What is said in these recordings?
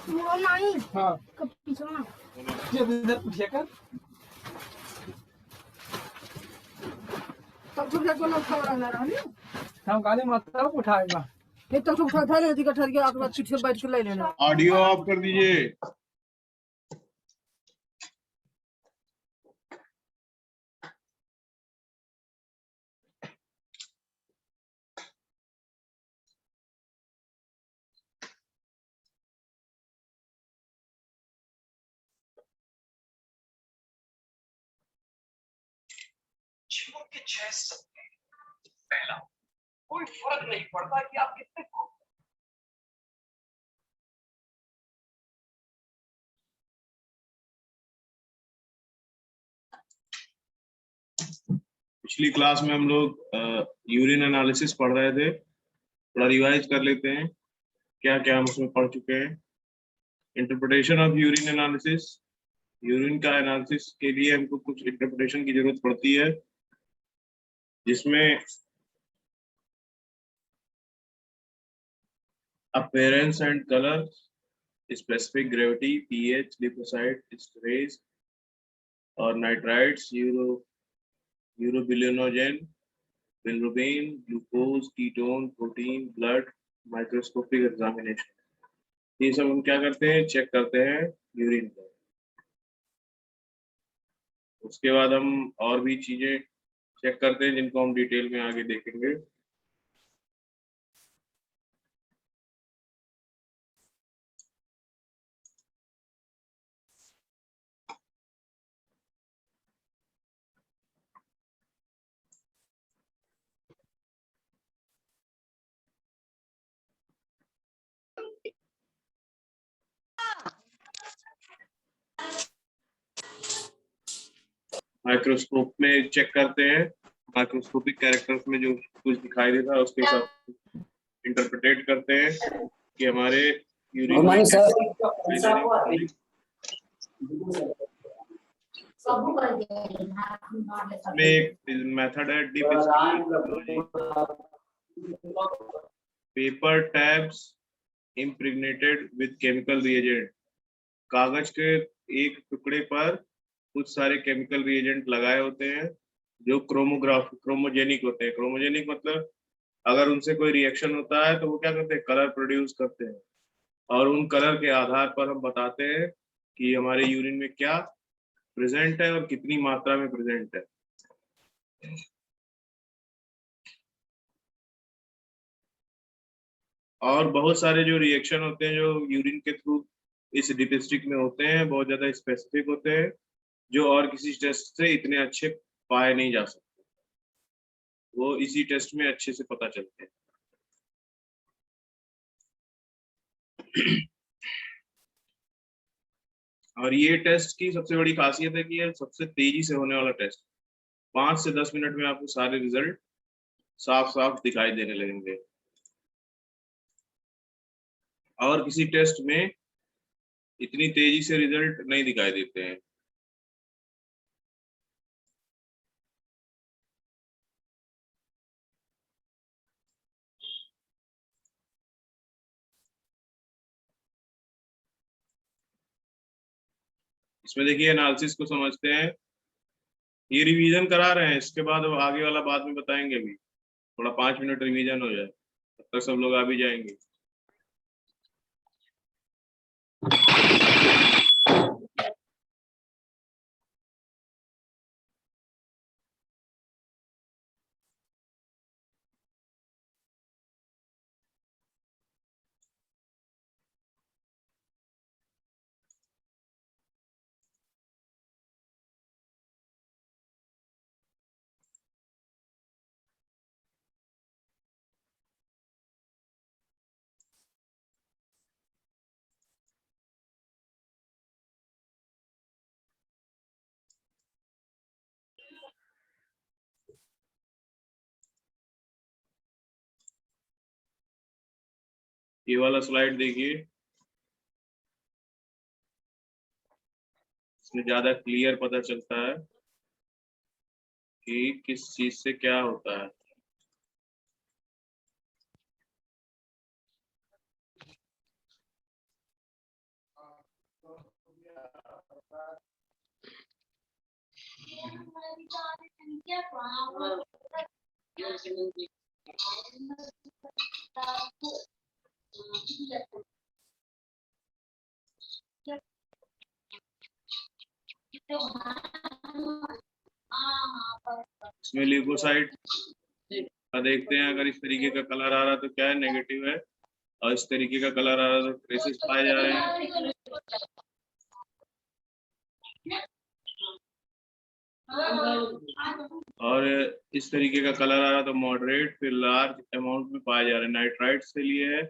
वो नहीं हाँ कब पीछे ना ये इधर उठिया कर तब तो देखो ना खबर आ रहा है हम गाली मत उठाएगा ये तब तो उठा ले दिखा ठहर के आके बाद पीछे बैठ के ले लेना ऑडियो ऑफ कर दीजिए। जीवन के 6 सपने। पहला, कोई फर्क नहीं पड़ता कि आप कितने पिछली क्लास में हम लोग यूरिन एनालिसिस पढ़ रहे थे, थोड़ा रिवाइज कर लेते हैं क्या क्या हम उसमें पढ़ चुके हैं। Interpretation of urine analysis, urine का एनालिसिस के लिए हमको कुछ इंटरप्रिटेशन की जरूरत पड़ती है, जिसमें appearance and colour, specific gravity, pH, leucocyte, stress और nitrites, urobilinogen, bilirubin, glucose, ketone, protein, blood, microscopic examination, ये सब हम क्या करते हैं, चेक करते हैं यूरिन का। उसके बाद हम और भी चीजें चेक करते हैं जिनको हम डिटेल में आगे देखेंगे। माइक्रोस्कोप में चेक करते हैं, माइक्रोस्कोपिक कैरेक्टर्स में जो कुछ दिखाई देता है उसके हिसाब इंटरप्रेट करते हैं कि हमारे यूरिन में एक मेथड है deep paper tabs impregnated with chemical reagent, कागज के एक टुकड़े पर कुछ सारे केमिकल रिएजेंट लगाए होते हैं जो क्रोमोजेनिक होते हैं। क्रोमोजेनिक मतलब अगर उनसे कोई रिएक्शन होता है तो वो क्या करते हैं, कलर प्रोड्यूस करते हैं, और उन कलर के आधार पर हम बताते हैं कि हमारे यूरिन में क्या प्रेजेंट है और कितनी मात्रा में प्रेजेंट है। और बहुत सारे जो रिएक्शन होते हैं जो यूरिन के थ्रू इस डिपिस्टिक में होते हैं, बहुत ज्यादा स्पेसिफिक होते हैं, जो और किसी टेस्ट से इतने अच्छे पाए नहीं जा सकते, वो इसी टेस्ट में अच्छे से पता चलते हैं। और ये टेस्ट की सबसे बड़ी खासियत है कि ये सबसे तेजी से होने वाला टेस्ट, 5 से 10 मिनट में आपको सारे रिजल्ट साफ साफ दिखाई देने लगेंगे, और किसी टेस्ट में इतनी तेजी से रिजल्ट नहीं दिखाई देते हैं। इसमें देखिए एनालिसिस को समझते हैं, ये रिवीजन करा रहे हैं, इसके बाद अब आगे वाला बाद में बताएंगे भी, थोड़ा 5 मिनट रिवीजन हो जाए तब तक सब लोग आ भी जाएंगे। ये वाला स्लाइड देखिए, इसमें ज्यादा क्लियर पता चलता है कि किस चीज से क्या होता है। इसमें ल्यूकोसाइट देखते हैं, अगर इस तरीके का कलर आ रहा तो क्या है, नेगेटिव है, और इस तरीके का कलर आ रहा तो ट्रेसेस पाए जा रहे हैं। और इस तरीके का कलर आ रहा तो मॉडरेट फिर लार्ज अमाउंट में पाए जा रहे हैं। नाइट्राइट्स के लिए है,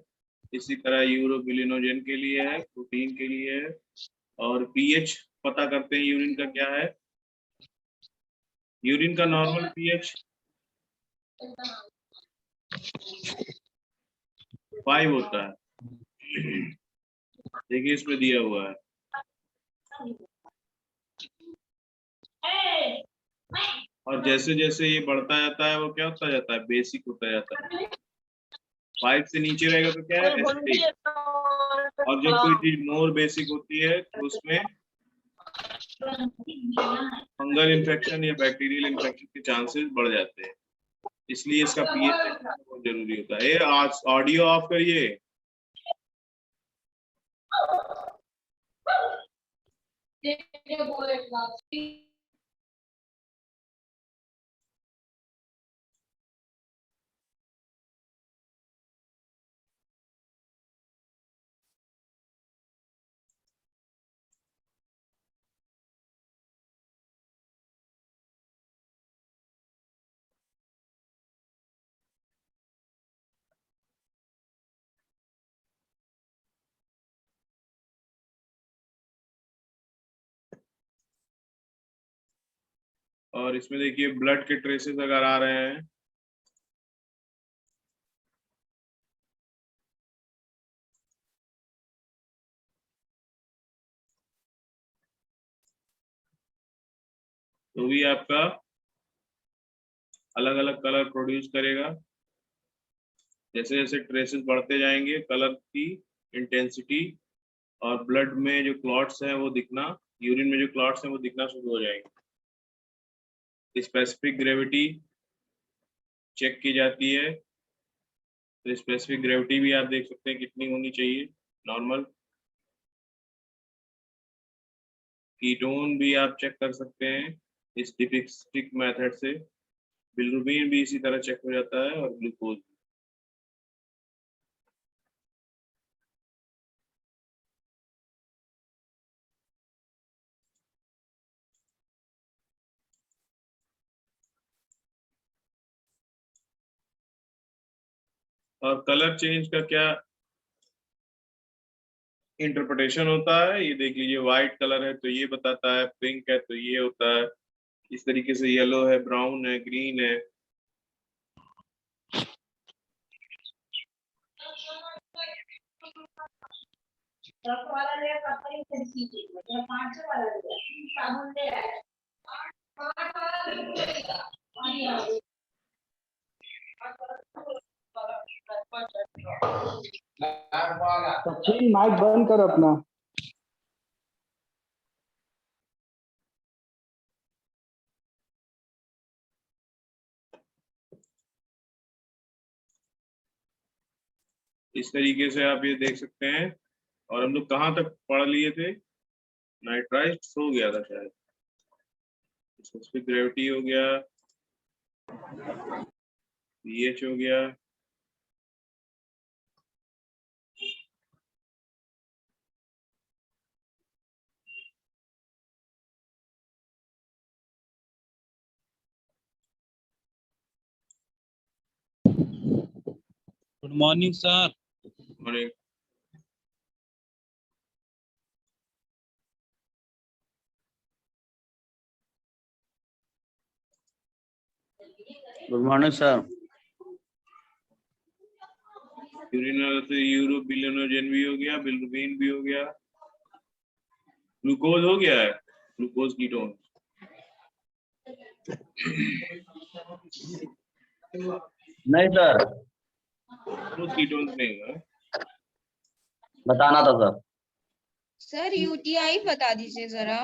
इसी तरह यूरोबिलिनोजेन के लिए है, प्रोटीन के लिए है। और पीएच पता करते हैं यूरिन का क्या है। यूरिन का नॉर्मल पीएच 5 होता है, देखिए इसमें दिया हुआ है। और जैसे जैसे ये बढ़ता जाता है वो क्या होता जाता है, बेसिक होता जाता है। 5 से नीचे रहेगा तो क्या है, एसिडिक। और जब कोई चीज मोर बेसिक होती है तो उसमें फंगल इन्फेक्शन या बैक्टीरियल इन्फेक्शन के चांसेस बढ़ जाते हैं, इसलिए इसका पीएच बहुत जरूरी होता है। आज ऑडियो ऑफ करिए। और इसमें देखिए ब्लड के ट्रेसेस अगर आ रहे हैं तो भी आपका अलग अलग कलर प्रोड्यूस करेगा। जैसे जैसे ट्रेसेस बढ़ते जाएंगे कलर की इंटेंसिटी और ब्लड में जो क्लॉट्स हैं वो दिखना, यूरिन में जो क्लॉट्स हैं वो दिखना शुरू हो जाएंगे। स्पेसिफिक ग्रेविटी चेक की जाती है, तो स्पेसिफिक ग्रेविटी भी आप देख सकते हैं कितनी होनी चाहिए नॉर्मल। कीटोन भी आप चेक कर सकते हैं इस डिपिक्स्टिक मेथड से। बिलिरुबिन भी इसी तरह चेक हो जाता है और ग्लूकोज। और कलर चेंज का क्या इंटरप्रिटेशन होता है, ये देख लीजिए। व्हाइट कलर है तो ये बताता है, पिंक है तो ये होता है, इस तरीके से येलो है, ब्राउन है, ग्रीन है। सचिन माइक बंद कर अपना। इस तरीके से आप ये देख सकते हैं। और हम लोग कहाँ तक पढ़ लिए थे, नाइट्राइट्स हो गया था शायद, स्पेसिफिक ग्रेविटी हो गया, पीएच हो गया, गुड मॉर्निंग सर। और एक गुड मॉर्निंग सर। यूरिनल से यूरोबिलिनोजेन भी हो गया, बिलिरुबिन भी हो गया, ग्लूकोज हो गया है, ग्लूकोज कीटोन। नहीं सर, ग्लूकोज कीटोन नहीं हुआ। बताना था सर। सर यूटीआई बता दीजिए जरा।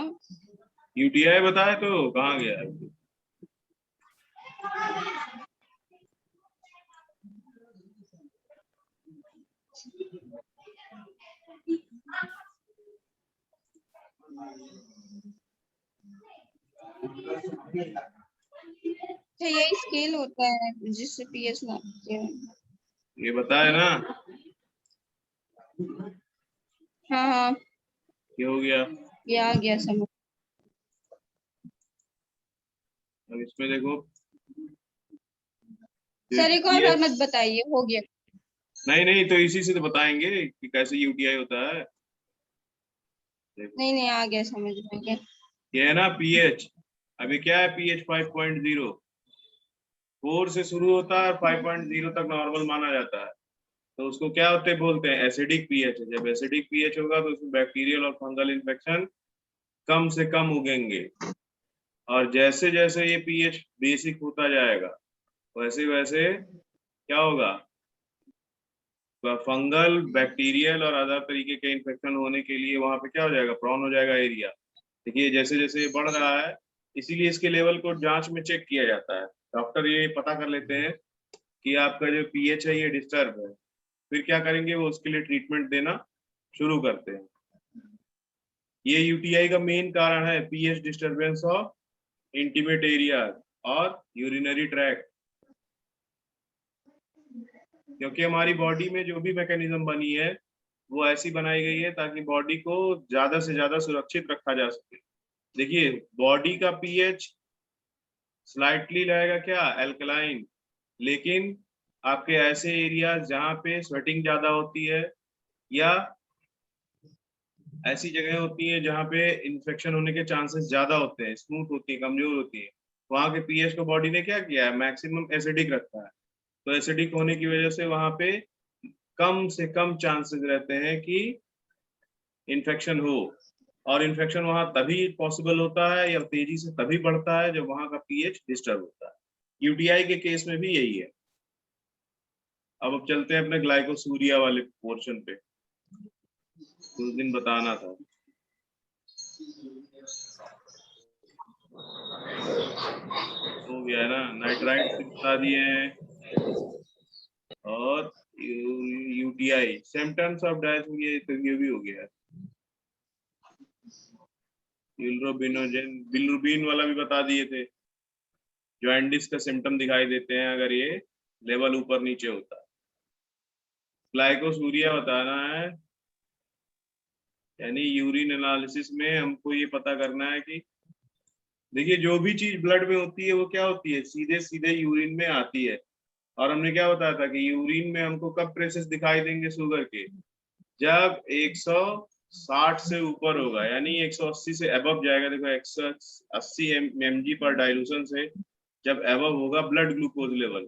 यूटीआई बताया तो कहाँ गया है? तो ये स्केल होता है जिससे पीएच नापते हैं। ये बताया ना, हाँ हाँ, क्या हो गया? ये आ गया समझ। अब इसमें देखो, सर एक और बार मत बताइए, हो गया। नहीं नहीं, तो इसी से तो बताएंगे कि कैसे यूटीआई होता है। नहीं नहीं, आ गया समझ में। ये है ना पीएच, अभी क्या है पीएच 5.0, 4 से शुरू होता है, 5.0 तक नॉर्मल माना जाता है। तो उसको क्या होते बोलते हैं, एसिडिक पीएच है। जब एसिडिक पीएच होगा तो उसमें बैक्टीरियल और फंगल इन्फेक्शन कम से कम उगेंगे, और जैसे जैसे ये पीएच बेसिक होता जाएगा वैसे वैसे क्या होगा, फंगल, बैक्टीरियल और अदर तरीके के इन्फेक्शन होने के लिए वहां पे क्या हो जाएगा, प्रॉन हो जाएगा एरिया। देखिए जैसे जैसे ये बढ़ रहा है, इसीलिए इसके लेवल को जांच में चेक किया जाता है। डॉक्टर ये पता कर लेते हैं कि आपका जो पीएच है ये डिस्टर्ब है, फिर क्या करेंगे, वो उसके लिए ट्रीटमेंट देना शुरू करते हैं। ये यूटीआई का मेन कारण है, pH disturbance of intimate area और यूरिनरी ट्रैक्ट। क्योंकि हमारी बॉडी में जो भी मैकेनिज्म बनी है वो ऐसी बनाई गई है ताकि बॉडी को ज्यादा से ज्यादा सुरक्षित रखा जा सके। देखिए बॉडी का पीएच स्लाइटली रहेगा क्या, एल्कलाइन, लेकिन आपके ऐसे एरिया जहाँ पे स्वेटिंग ज्यादा होती है या ऐसी जगह होती है जहाँ पे इन्फेक्शन होने के चांसेस ज्यादा होते हैं, स्मूथ होती है, कमजोर होती है, वहां के पीएच को बॉडी ने क्या किया है, मैक्सिमम एसिडिक रखा है। तो एसिडिक होने की वजह से वहां पे कम से कम चांसेस रहते हैं कि इन्फेक्शन हो, और इन्फेक्शन वहां तभी पॉसिबल होता है या तेजी से तभी बढ़ता है जब वहां का पीएच डिस्टर्ब होता है। यूटीआई के केस में भी यही है। अब चलते हैं अपने ग्लाइकोसूरिया वाले पोर्शन पे, उस दिन बताना था। हो गया ना, नाइट्राइट से बता दिए हैं, और यूटीआई सिम्टम्स ऑफ डायरिया, तो ये भी हो गया। बिलिरुबिन वाला भी बता दिए थे, जॉइंडिस का सिम्टम दिखाई देते हैं अगर ये लेवल ऊपर नीचे होता है। ग्लाइकोसूरिया बताना है, यानी यूरिन एनालिसिस में हमको ये पता करना है कि देखिए जो भी चीज ब्लड में होती है वो क्या होती है, सीधे सीधे यूरिन में आती है। और हमने क्या बताया था कि यूरिन में हमको कब ट्रेसेस दिखाई देंगे शुगर के, जब 160 से ऊपर होगा, यानी 180 से अबव जाएगा। देखो 180 mg पर डाइल्यूशन से जब अबव होगा ब्लड ग्लूकोज लेवल,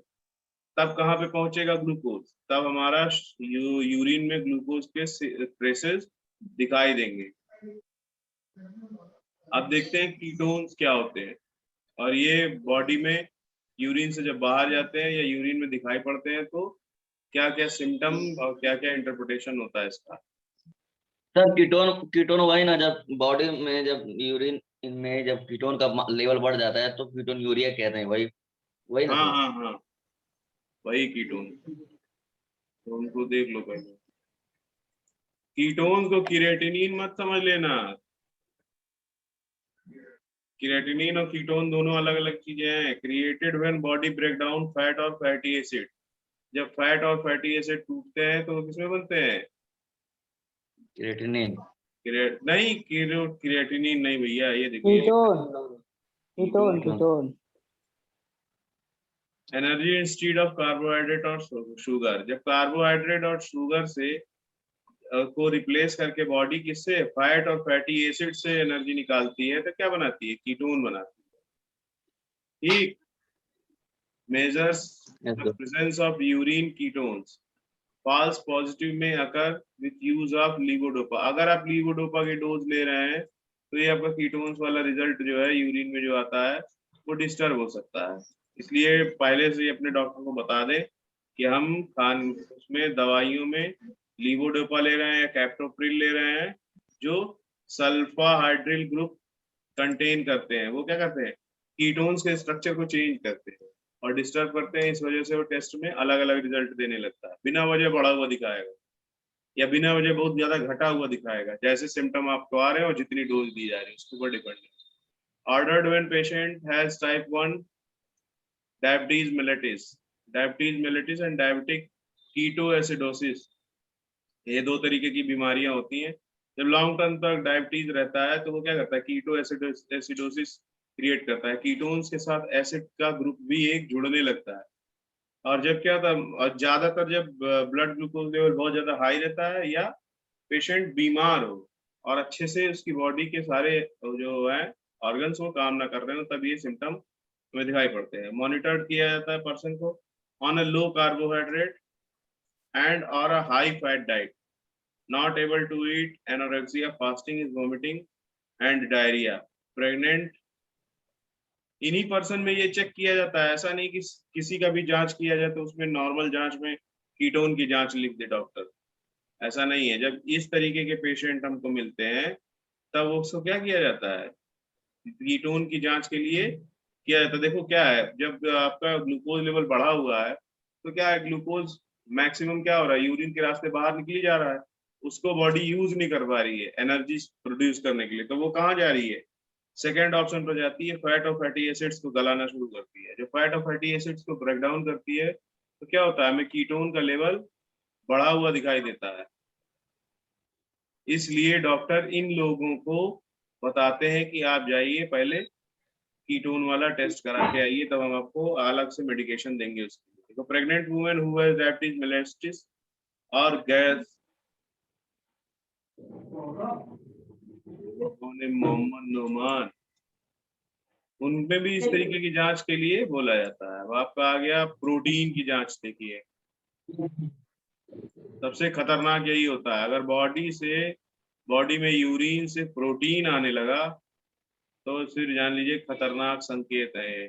तब कहाँ पे पहुंचेगा ग्लूकोज, तब हमारा यूरिन में ग्लूकोज के ट्रेसेस दिखाई देंगे। अब देखते हैं कीटोन्स क्या होते हैं, और ये बॉडी में यूरिन से जब बाहर जाते हैं या यूरिन में दिखाई पड़ते हैं तो क्या क्या सिम्टम और क्या क्या इंटरप्रिटेशन होता है इसका। सर कीटोन कीटोन वही ना, जब बॉडी में जब यूरिन में जब कीटोन का लेवल बढ़ जाता है तो कीटोन यूरिया कहते हैं, वही वही ना हाँ सर? हाँ हाँ, वही कीटोन। तो उनको देख लो पहले, कीटोन को क्रिएटिनिन मत समझ लेना, क्रिएटिनिन और कीटोन दोनों अलग अलग चीजें हैं। Created when body break down fat और फैटी एसिड, जब फैट और फैटी एसिड टूटते हैं तो किसमें बनते हैं, क्रिएटिनिन। नहीं क्रिएटिनिन नहीं भैया, ये देखिए ketone ketone energy instead of carbohydrate और शुगर। जब कार्बोहाइड्रेट और शुगर से को रिप्लेस करके बॉडी किससे, फैट और फैटी एसिड से एनर्जी निकालती है, तो क्या बनाती है, कीटोन बनाती है। ठीक, measures the presence of urine ketones, false positive में occur with use of levodopa. अगर आप लीवोडोपा के डोज ले रहे हैं तो ये आपका कीटोन्स वाला रिजल्ट जो है यूरिन में जो आता है वो डिस्टर्ब हो सकता है। इसलिए पहले से अपने डॉक्टर को बता दें कि हम खान उसमें दवाइयों में लीवोडोपा ले रहे हैं या कैप्टोप्रिल ले रहे हैं जो सल्फा हाइड्रिल ग्रुप कंटेन करते हैं, वो क्या करते हैं, कीटोन्स के स्ट्रक्चर को चेंज करते हैं और डिस्टर्ब करते हैं। इस वजह से वो टेस्ट में अलग अलग रिजल्ट देने लगता है, बिना वजह बढ़ा हुआ दिखाएगा या बिना वजह बहुत ज्यादा घटा हुआ दिखाएगा, जैसे सिम्टम आपको आ रहे हैं और जितनी डोज दी जा रही है उसके ऊपर डिपेंड है। Ordered when patient has type 1 diabetes mellitus and diabetic ketoacidosis, ये दो तरीके की बीमारियां होती हैं। जब लॉन्ग टर्म तक डायबिटीज रहता है तो वो क्या करता है, कीटोएसिडोसिस क्रिएट करता है, कीटोन्स के साथ एसिड का ग्रुप भी एक जुड़ने लगता है। और जब क्या था, ज्यादातर जब ब्लड ग्लूकोज लेवल बहुत ज्यादा हाई रहता है या पेशेंट बीमार हो और अच्छे से उसकी बॉडी के सारे जो है ऑर्गन्स वो काम ना कर रहे हो, तब ये सिम्टम में दिखाई पड़ते हैं। मॉनिटर्ड किया जाता है पर्सन को on a low carbohydrate and or a high fat diet, not able to eat, anorexia, fasting is vomiting and diarrhea, pregnant। इन्हीं पर्सन में ये चेक किया जाता है, ऐसा नहीं कि किसी का भी जांच किया जाए तो उसमें नॉर्मल जांच में कीटोन की जांच लिख दे डॉक्टर, ऐसा नहीं है। जब इस तरीके के पेशेंट हमको मिलते हैं तब उसको क्या किया जाता है, कीटोन की जांच के लिए किया जाता है। देखो क्या है, जब आपका ग्लूकोज लेवल बढ़ा हुआ है तो क्या है, ग्लूकोज मैक्सिमम क्या हो रहा है, यूरिन के रास्ते बाहर निकली जा रहा है, उसको बॉडी यूज नहीं कर पा रही है एनर्जी प्रोड्यूस करने के लिए, तो वो कहाँ जा रही है, सेकेंड ऑप्शन पर जाती है, फैट और फैटी एसिड्स को गलाना शुरू करती है। जो फैट और फैटी एसिड्स को ब्रेक डाउन करती है तो क्या होता है, हमें कीटोन का लेवल बढ़ा हुआ दिखाई देता है। इसलिए डॉक्टर इन लोगों को बताते हैं कि आप जाइए पहले कीटोन वाला टेस्ट करा के आइए, तब हम आपको अलग से मेडिकेशन देंगे उसके लिए। तो pregnant women who has diabetes mellitus और गैस, मोहम्मद नोमान, उनमें भी इस तरीके की जांच के लिए बोला जाता है। अब आपका आ गया प्रोटीन की जांच। देखिए सबसे खतरनाक यही होता है, अगर बॉडी में यूरिन से प्रोटीन आने लगा तो फिर जान लीजिए खतरनाक संकेत है।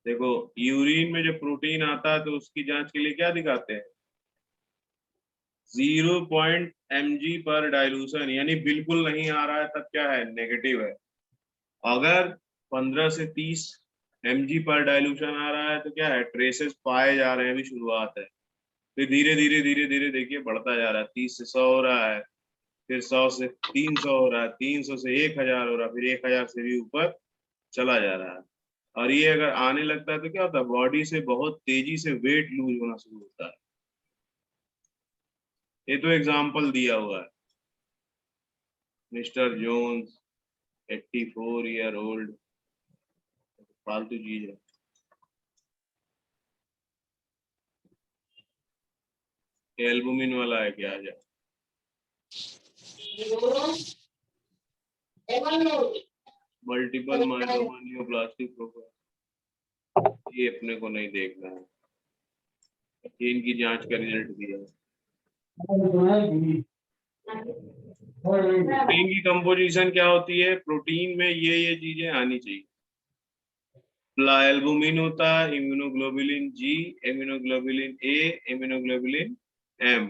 देखो यूरिन में जब प्रोटीन आता है तो उसकी जांच के लिए क्या दिखाते हैं, 0 mg पर डाइल्यूशन, यानी बिल्कुल नहीं आ रहा है तब क्या है, नेगेटिव है। अगर 15 से 30 mg पर डाइल्यूशन आ रहा है तो क्या है, ट्रेसेस पाए जा रहे हैं, अभी शुरुआत है। फिर धीरे धीरे देखिए बढ़ता जा रहा है, 30 से 100 हो रहा है, फिर 100 से 300 हो रहा है, 300 से 1000 हो रहा है, फिर 1000 से भी ऊपर चला जा रहा है। और ये अगर आने लगता है तो क्या होता है, बॉडी से बहुत तेजी से वेट लूज होना शुरू होता है। ये तो एग्जाम्पल दिया हुआ है, मिस्टर जोन्स 84 ईयर ओल्ड, फालतू चीज है। एल्बुमिन वाला है क्या, जा मल्टीपल माइलोमा न्यूप्लास्टिक प्रोफाइल, ये अपने को नहीं देखना है, ये इनकी जांच का रिजल्ट दिया है। प्रोटीन की कंपोजिशन क्या होती है, प्रोटीन में ये चीजें आनी चाहिए। एल्बुमिन होता है, immunoglobulin G, immunoglobulin A, immunoglobulin M.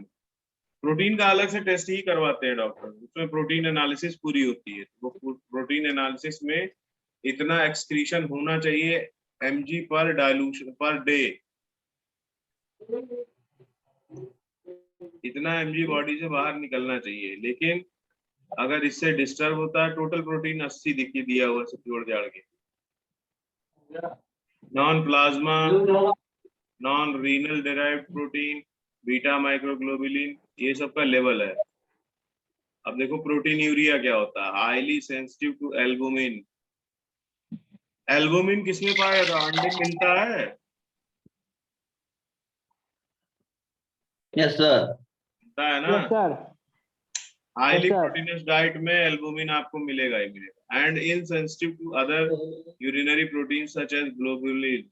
Protein का अलग से टेस्ट ही करवाते हैं डॉक्टर, उसमें प्रोटीन एनालिसिस पूरी होती है। वो प्रोटीन एनालिसिस में इतना एक्सक्रीशन होना चाहिए mg पर डाइल्यूशन पर डे, इतना mg बॉडी से बाहर निकलना चाहिए। लेकिन अगर इससे डिस्टर्ब होता है, टोटल प्रोटीन 80 दिखी दिया हुआ सब जोड़ जाड़ के, non plasma, non renal derived protein, beta microglobulin, ये सब का लेवल है। अब देखो प्रोटीन यूरिया क्या होता है, highly sensitive to albumin. Albumin किसमें पाया था, अंडे में मिलता है, यस सर, मिलता है ना। Yes sir, highly Yes, sir. Proteinous diet में एल्बुमिन आपको मिलेगा ही मिलेगा, and insensitive to other urinary protein such as globulin.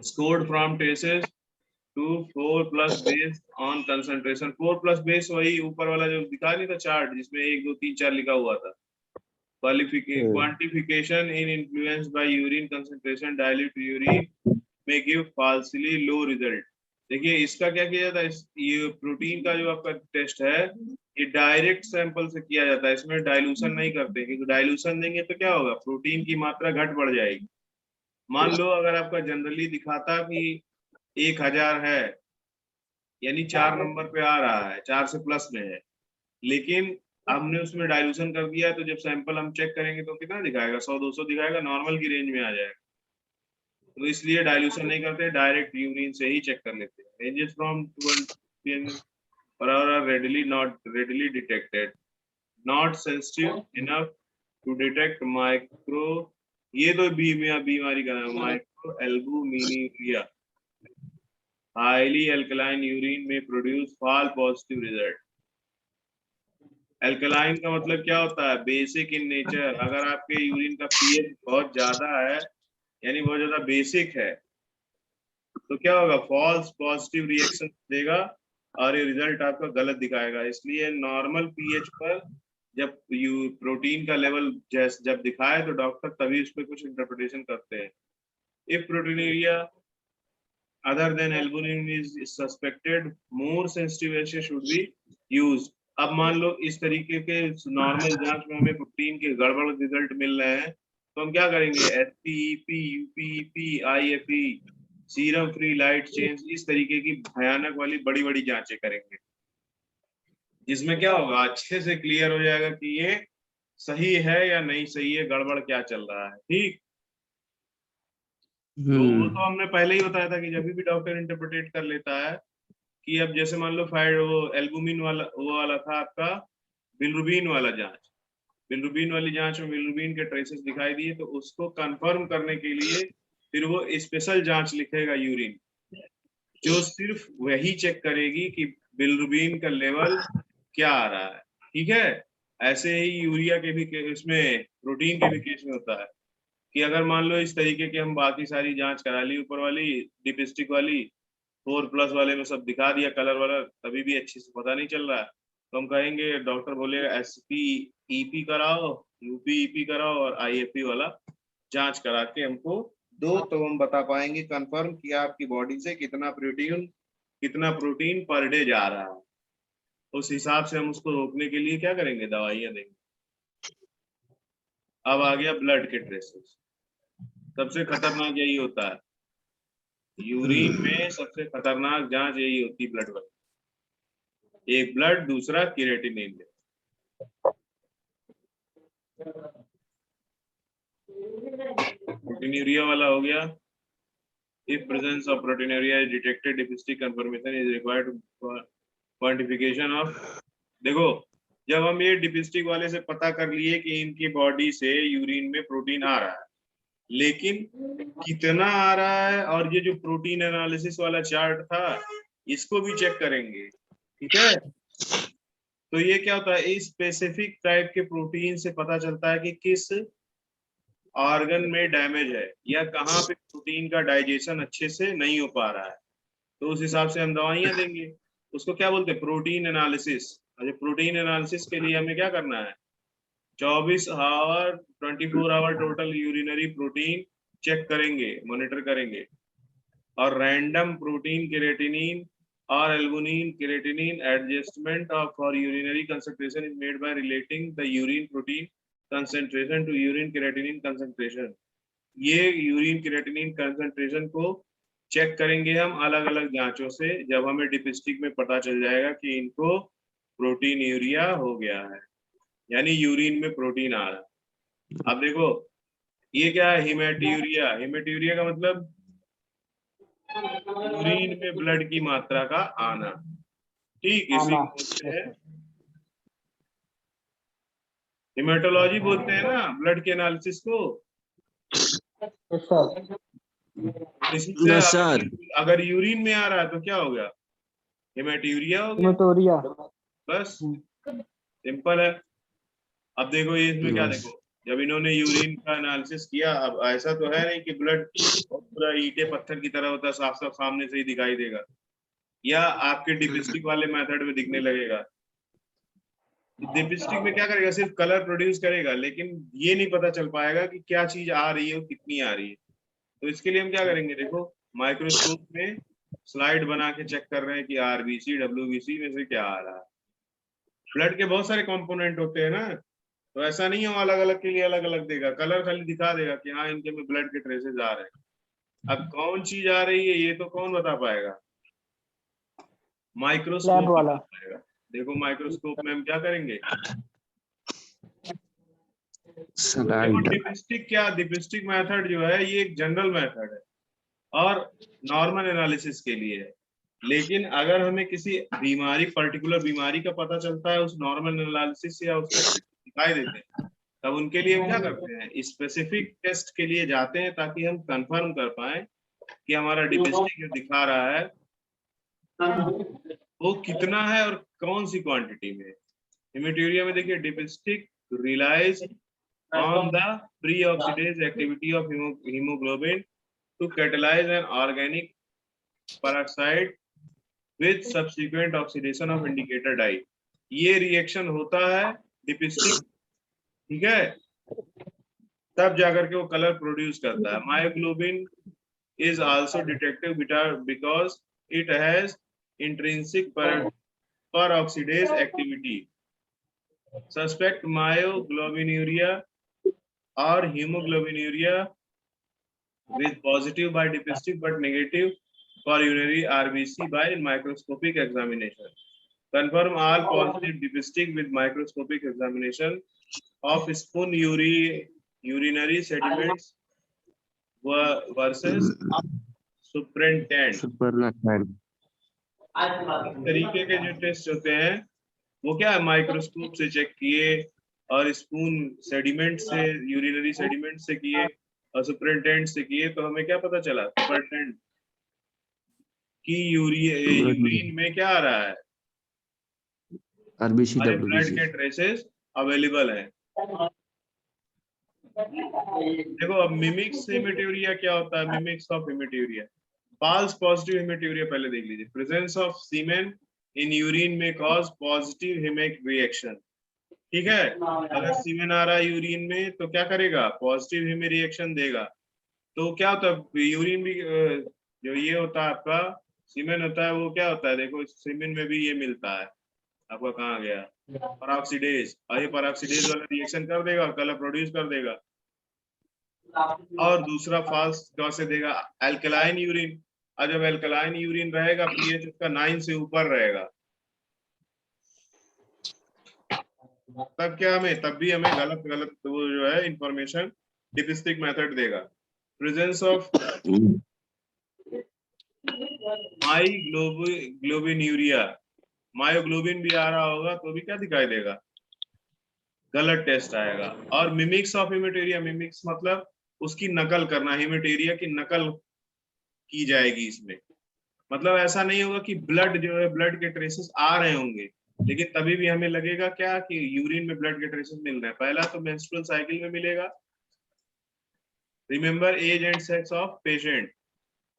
Scored from traces to 4+ based on concentration। 4+ base वही ऊपर वाला जो दिखा नहीं था चार्ट, जिसमें 1 2 3 4 लिखा हुआ था। Quantification in influenced by urine concentration, dilute urine may give falsely low result। देखिए इसका क्या किया जाता है, ये प्रोटीन का जो आपका टेस्ट है ये डायरेक्ट सैंपल से किया जाता है, इसमें डाइल्यूशन नहीं करते, क्योंकि डाइल्यूशन देंगे तो क्या होगा, प्रोटीन की मात्रा घट बढ़ जाएगी। मान लो अगर आपका जनरली दिखाता कि 1000 है, यानी 4 नंबर पे आ रहा है, 4 से प्लस में है, लेकिन हमने उसमें डाइल्यूशन कर दिया, तो जब सैंपल हम चेक करेंगे तो कितना दिखाएगा, 100-200 दिखाएगा, नॉर्मल की रेंज में आ जाएगा। तो इसलिए डाइल्यूशन नहीं करते, डायरेक्ट यूरिन से ही चेक कर लेते हैं। Ranges from 200 ml per hour are not readily detected, not sensitive enough to detect micro, ये तो बीमारी का नाम, micro albuminuria. Highly alkaline urine में produce fall positive result. Alkaline का मतलब क्या होता है, बेसिक इन नेचर। अगर आपके यूरिन का पीएच बहुत ज्यादा है, यानी बहुत ज्यादा बेसिक है, तो क्या होगा, फॉल्स पॉजिटिव रिएक्शन देगा और ये रिजल्ट आपका गलत दिखाएगा। इसलिए नॉर्मल पीएच पर जब प्रोटीन का लेवल जब दिखाए तो डॉक्टर तभी उस पर कुछ इंटरप्रिटेशन करते हैं। If proteinuria other than albumin is suspected, more sensitive essay should be used. अब मान लो इस तरीके के नॉर्मल जांच में हमें प्रोटीन के गड़बड़ रिजल्ट मिल रहे हैं, तो हम क्या करेंगे, एसपीईपी, यूपीईपी, आईएफई, सीरम फ्री लाइट चेंज, इस तरीके की भयानक वाली बड़ी बड़ी जांचें करेंगे, जिसमें क्या होगा, अच्छे से क्लियर हो जाएगा कि ये सही है या नहीं सही है, गड़बड़ क्या चल रहा है। ठीक, तो वो तो हमने पहले ही बताया था कि जब भी डॉक्टर इंटरप्रेट कर लेता है कि अब जैसे मान लो वो एल्बुमिन वाला वो वाला था आपका बिलिरुबिन वाला जांच, बिलिरुबिन वाली जांच में बिलिरुबिन के ट्रेसेस दिखाई दिए, तो उसको कंफर्म करने के लिए फिर वो स्पेशल जांच लिखेगा यूरिन, जो सिर्फ वही चेक करेगी कि बिलिरुबिन का लेवल क्या आ रहा है। ठीक है, ऐसे ही यूरिया के भी इसमें प्रोटीन के भी केस में होता है कि अगर मान लो इस तरीके की हम बाकी सारी जांच करा ली, ऊपर वाली डिपिस्टिक वाली 4+ वाले में सब दिखा दिया कलर वाला, तभी भी अच्छे से पता नहीं चल रहा है, तो हम कहेंगे, डॉक्टर बोलेगा एसपीईपी कराओ, यूपीईपी कराओ और आईएफई वाला जांच करा के हमको दो, तो हम बता पाएंगे कंफर्म कि आपकी बॉडी से कितना प्रोटीन पर डे जा रहा है। उस हिसाब से हम उसको रोकने के लिए क्या करेंगे, दवाइयां देंगे। अब आ गया ब्लड के ट्रेसेस। सबसे खतरनाक यही होता है, यूरिन में सबसे खतरनाक जांच यही होती है, ब्लड वाली। एक ब्लड, दूसरा क्रिएटिनिन। प्रोटीनूरिया वाला हो गया। If presence of proteinuria is detected, डिपिस्टिक confirmation is required for quantification of. देखो, जब हम ये डिपिस्टिक वाले से पता कर लिए कि इनकी बॉडी से यूरिन में प्रोटीन आ रहा है, लेकिन कितना आ रहा है, और ये जो प्रोटीन एनालिसिस वाला चार्ट था इसको भी चेक करेंगे। ठीक है, तो ये क्या होता है, इस स्पेसिफिक टाइप के प्रोटीन से पता चलता है कि किस ऑर्गन में डैमेज है या कहाँ पे प्रोटीन का डाइजेशन अच्छे से नहीं हो पा रहा है, तो उस हिसाब से हम दवाइयां देंगे। उसको क्या बोलते हैं, प्रोटीन एनालिसिस। अच्छा, प्रोटीन एनालिसिस के लिए हमें क्या करना है, 24 hour total urinary protein check करेंगे, मॉनिटर करेंगे, और रैंडम प्रोटीन क्रिएटिनिन और albumin creatinine adjustment of for urinary concentration is made by relating the urine protein concentration to urine creatinine concentration. ये यूरिन क्रिएटिनिन कंसंट्रेशन को check करेंगे हम अलग अलग जांचों से, जब हमें डिपिस्टिक में पता चल जाएगा कि इनको प्रोटीन यूरिया हो गया है, यानी यूरिन में प्रोटीन आ रहा है। अब देखो, ये क्या है, हेमेट्यूरिया। हेमेट्यूरिया का मतलब यूरिन में ब्लड की मात्रा का आना। ठीक, इसी को बोलते हैं हेमेटोलॉजी बोलते हैं ना, ब्लड के एनालिसिस को। इसी से अगर यूरिन में आ रहा है तो क्या हो गया, हेमेट्यूरिया हो गया। बस सिंपल है। अब देखो ये इसमें क्या, देखो जब इन्होंने यूरिन का एनालिसिस किया, अब ऐसा तो है नहीं कि ब्लड पूरा ईंटे पत्थर की तरह होता है, साफ साफ सामने से ही दिखाई देगा, या आपके डिपिस्टिक वाले मेथड में दिखने लगेगा। डिपिस्टिक में क्या करेगा, सिर्फ कलर प्रोड्यूस करेगा, लेकिन ये नहीं पता चल पाएगा कि क्या चीज आ रही है और कितनी आ रही है। तो इसके लिए हम क्या करेंगे, देखो माइक्रोस्कोप में स्लाइड बना के चेक कर रहे हैं कि आरबीसी डब्ल्यूबीसी में से क्या आ रहा है। ब्लड के बहुत सारे कंपोनेंट होते हैं ना, तो ऐसा नहीं हो अलग अलग के लिए अलग अलग देगा, कलर खाली दिखा देगा कि हाँ इनके में ब्लड के ट्रेसेस आ रहे हैं। अब कौन चीज आ रही है ये तो कौन बता पाएगा, माइक्रोस्कोप लैब वाला। बता पाएगा। देखो माइक्रोस्कोप में हम क्या करेंगे, देखो डिपिस्टिक मेथड जो है ये एक जनरल मेथड है और नॉर्मल एनालिसिस के लिए है, लेकिन अगर हमें किसी बीमारी पर्टिकुलर बीमारी का पता चलता है उस नॉर्मल एनालिसिस या उसमें दिखाई देते हैं, तब उनके लिए हम क्या करते हैं, स्पेसिफिक टेस्ट के लिए जाते हैं ताकि हम कंफर्म कर पाए कि हमारा डिपिस्टिक जो दिखा रहा है वो कितना है और कौन सी क्वांटिटी में। हेमेटूरिया में देखिए dipstick relies on the pre-oxidase activity of hemoglobin to catalyze an organic peroxide with subsequent oxidation of indicator dye। ये रिएक्शन होता है डिपिस्टिक, ठीक है, तब जाकर के वो कलर प्रोड्यूस करता है। Myoglobin is also detective because it has intrinsic peroxidase activity। Suspect myoglobinuria or hemoglobinuria with positive by dipistic but negative for urinary RBC by microscopic examination। Confirm all positive dipistic with microscopic examination of spoon urinary sediments versus supernatant। तरीके के जो test होते हैं वो क्या है, microscope से check किए और स्पून सेडिमेंट से यूरिनरी सेडिमेंट से किए और सुपरिटेंडेंट से किए, तो हमें क्या पता चला, सुपरिटेंडेंट की यूरिन में क्या आ रहा है, आरबीसी ब्लड के ट्रेसेस अवेलेबल हैं। देखो अब मिमिक्स हेमेटूरिया क्या होता है, mimics of haematuria, false positive haematuria पहले देख लीजिए। Presence of semen in urine में कॉज पॉजिटिव हेमिक रिएक्शन, ठीक है, अगर सीमेन आ रहा है यूरिन में तो क्या करेगा, पॉजिटिव हेमी रिएक्शन देगा। तो क्या होता है यूरिन भी जो ये होता है आपका सीमेन होता है वो क्या होता है, देखो सीमेन में भी ये मिलता है आपका, कहाँ गया, पेरोक्सीडेज, और ये पेरोक्सीडेज वाला रिएक्शन कर देगा, कलर प्रोड्यूस कर देगा। और दूसरा फॉल्स कैसे देगा, एल्कलाइन यूरिन, और जब एल्कलाइन यूरिन रहेगा पीएच उसका 9 से ऊपर रहेगा, तब क्या हमें, तब भी हमें गलत वो जो है इंफॉर्मेशन डिपिस्टिक मेथड देगा। प्रेजेंस ऑफ मायोग्लोबिनुरिया, मायोग्लोबिन भी आ रहा होगा तो भी क्या दिखाई देगा, गलत टेस्ट आएगा। और मिमिक्स ऑफ हेमेटूरिया, मिमिक्स मतलब उसकी नकल करना, हेमेटूरिया की नकल की जाएगी इसमें, मतलब ऐसा नहीं होगा कि ब्लड जो है ब्लड के ट्रेसेस आ रहे होंगे, लेकिन तभी भी हमें लगेगा क्या कि यूरिन में ब्लड के ट्रेसेस मिल रहे हैं। पहला तो मेंस्ट्रुअल साइकिल में मिलेगा, remember age and sex of patient,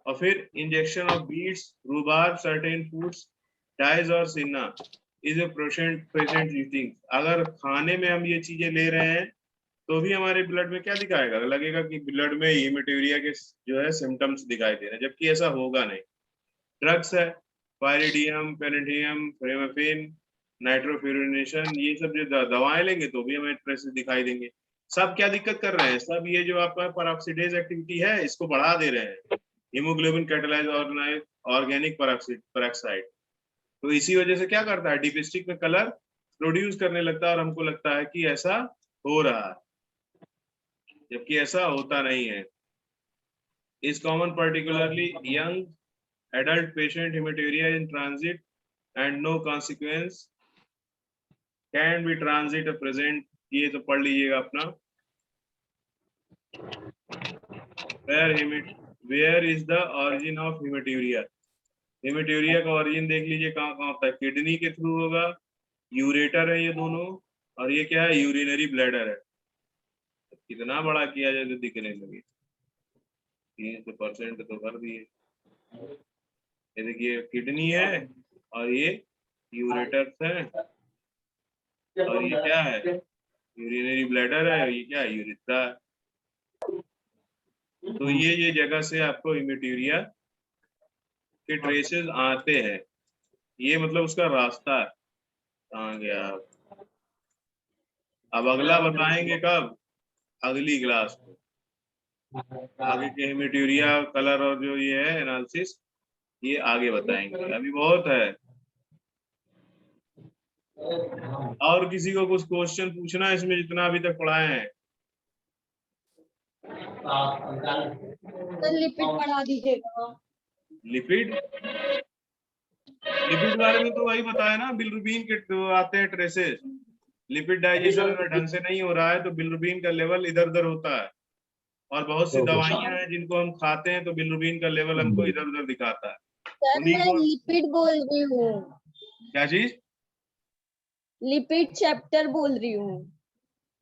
और फिर injection of beets, rhubarb, certain foods, dyes और senna is a patient eating. अगर खाने में हम ये चीजें ले रहे हैं तो भी हमारे ब्लड में क्या दिखाएगा, लगेगा कि ब्लड में हेमेटूरिया के जो है सिम्टम्स दिखाई दे रहे हैं, जबकि ऐसा होगा नहीं। ड्रग्स है, पायरिडियम, पेनिडियम, फेमेफिन, नाइट्रोफ्यूरिनेशन, ये सब जो दवाएं लेंगे तो भी हमें ट्रेसेस दिखाई देंगे। सब क्या दिक्कत कर रहे हैं, सब ये जो आपका पेरोक्सीडेज एक्टिविटी है इसको बढ़ा दे रहे हैं, हीमोग्लोबिन कैटालाइज ऑर्गेनिक पेरोक्साइड। तो इसी वजह से क्या करता है, डिपिस्टिक में कलर प्रोड्यूस करने लगता है और हमको लगता है कि ऐसा हो रहा है, जबकि ऐसा होता नहीं है। इस common particularly young adult patient hematuria in transit and no consequence can be transit or present। ये तो पढ़ लीजिएगा अपना। where is the origin of hematuria, हेमेटूरिया का origin देख लीजिए कहाँ कहाँ होता है, किडनी के थ्रू होगा, यूरेटर है ये दोनों, और ये क्या है, यूरिनरी ब्लैडर है। कितना बड़ा किया जाए तो दिखने लगे, 300% तो कर दिए। ये देखिए किडनी है और ये यूरेटर्स है, और ये क्या है, यूरिनरी ब्लैडर है, और ये क्या है, यूरिथ्रा। तो ये जगह से आपको हेमेटूरिया के ट्रेसेस आते हैं, ये मतलब उसका रास्ता है। कहाँ गया? अब अगला बताएंगे कब? अगली क्लास में। आगे के हेमेटूरिया, कलर और जो ये है एनालिसिस, ये आगे बताएंगे, अभी बहुत है। और किसी को कुछ क्वेश्चन पूछना है इसमें जितना अभी तक पढ़ाए हैं? सर लिपिड पढ़ा दीजिएगा। लिपिड, लिपिड बारे में तो वही बताया ना, बिलिरुबिन के तो आते हैं ट्रेसेस। लिपिड डाइजेशन अगर ढंग से नहीं हो रहा है तो बिलिरुबिन का लेवल इधर उधर होता है, और बहुत सी दवाइयां हैं जिनको हम खाते हैं तो बिलिरुबिन का लेवल हमको इधर उधर दिखाता है। सर उन्हीं मैं को, लिपिड बोल रही हूँ, क्या चीज? लिपिड चैप्टर बोल रही हूँ।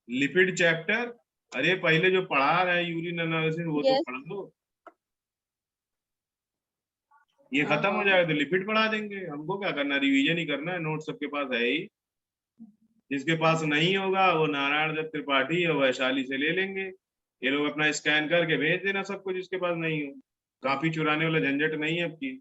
Lipid chapter? अरे पहले जो पढ़ा रहे हैं यूरिन एनालिसिस वो तो Yes. पढ़ लो, ये खत्म हो जाएगा तो लिपिड पढ़ा देंगे। हमको क्या करना, रिवीजन ही करना है, नोट सबके पास है ही। जिसके पास नहीं होगा वो नारायण दत्त त्रिपाठी और वैशाली से ले लेंगे, ये लोग अपना स्कैन करके भेज देना सबको जिसके पास नहीं हो। कॉपी चुराने वाला झंझट नहीं है अब की।